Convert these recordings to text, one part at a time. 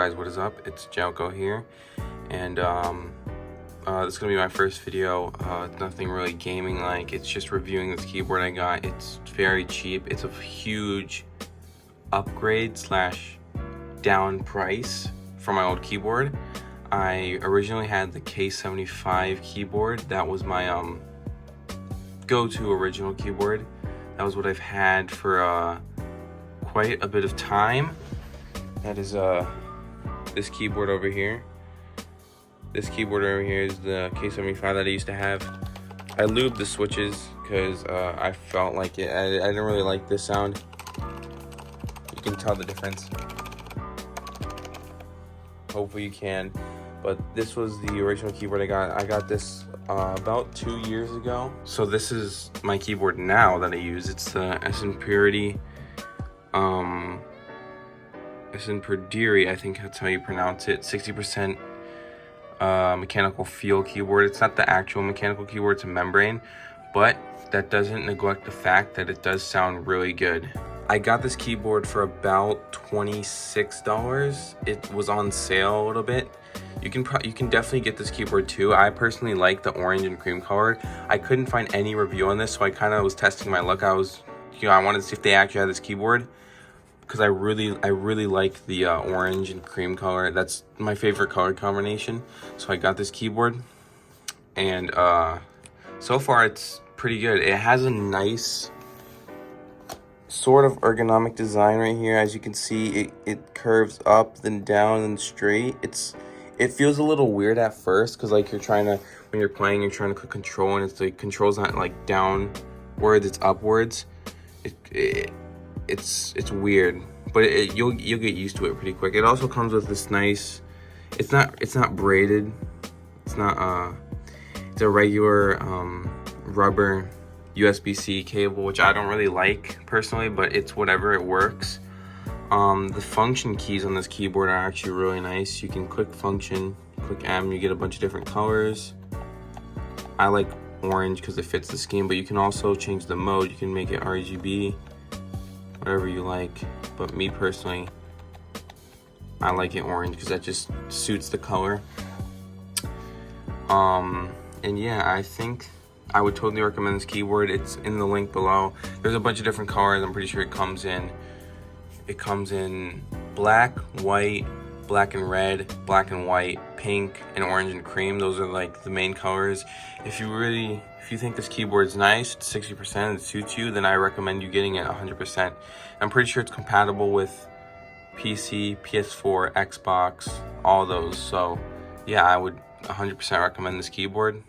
guys, what is up? It's Jelko here, and this is gonna be my first video. Nothing really gaming like. It's just reviewing this keyboard I got. It's very cheap. It's a huge upgrade slash down price from my old keyboard. I originally had the K75 keyboard. That was my go-to original keyboard. That was what I've had for quite a bit of time. That is this keyboard over here. This keyboard over here is the K75 that I used to have. I lubed the switches because I felt like it. I didn't really like this sound. You can tell the difference. Hopefully you can. But this was the original keyboard I got. I got this about 2 years ago. So this is my keyboard now that I use. It's the Snpurdiri. Snpurdiri, I think that's how you pronounce it. 60% mechanical feel keyboard. It's not the actual mechanical keyboard, it's a membrane, but that doesn't neglect the fact that it does sound really good. I got this keyboard for about $26. It was on sale a little bit. You can definitely get this keyboard too. I personally like the orange and cream color. I couldn't find any review on this, so I kind of was testing my luck. I wanted to see if they actually had this keyboard, because I really like the orange and cream color. That's my favorite color combination. So I got this keyboard, and so far it's pretty good. It has a nice sort of ergonomic design right here. As you can see, it curves up, then down, and straight. It feels a little weird at first, because like when you're playing, you're trying to click control, and it's like control's not like downwards, it's upwards. It's weird, but you'll get used to it pretty quick. It also comes with this nice, it's not braided, it's a regular rubber USB-C cable, which I don't really like personally, but it's whatever, it works. The function keys on this keyboard are actually really nice. You can click function, click M, you get a bunch of different colors. I like orange because it fits the scheme, but you can also change the mode. You can make it RGB, whatever you like, but me personally, I like it orange because that just suits the color. And yeah, I think I would totally recommend this keyboard. It's in the link below. There's a bunch of different colors. I'm pretty sure it comes in black, white, black and red, black and white, pink, and orange and cream. Those are like the main colors. If you think this keyboard's nice, it's 60%, it suits you, then I recommend you getting it 100%. I'm pretty sure it's compatible with PC, PS4, Xbox, all those. So yeah, I would 100% recommend this keyboard.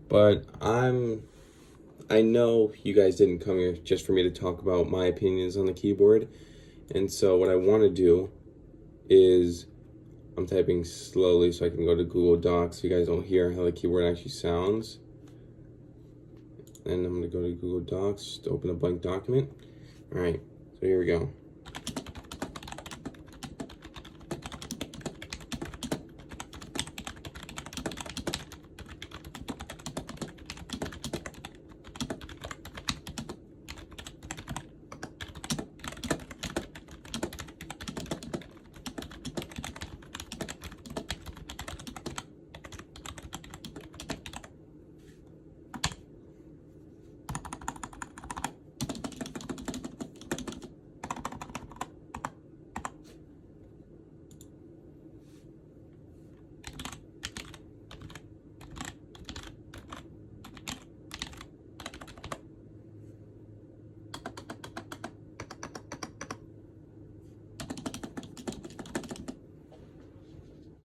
But I know you guys didn't come here just for me to talk about my opinions on the keyboard. And so what I want to do is, I'm typing slowly so I can go to Google Docs so you guys don't hear how the keyboard actually sounds. And I'm going to go to Google Docs, just open a blank document. All right, so here we go.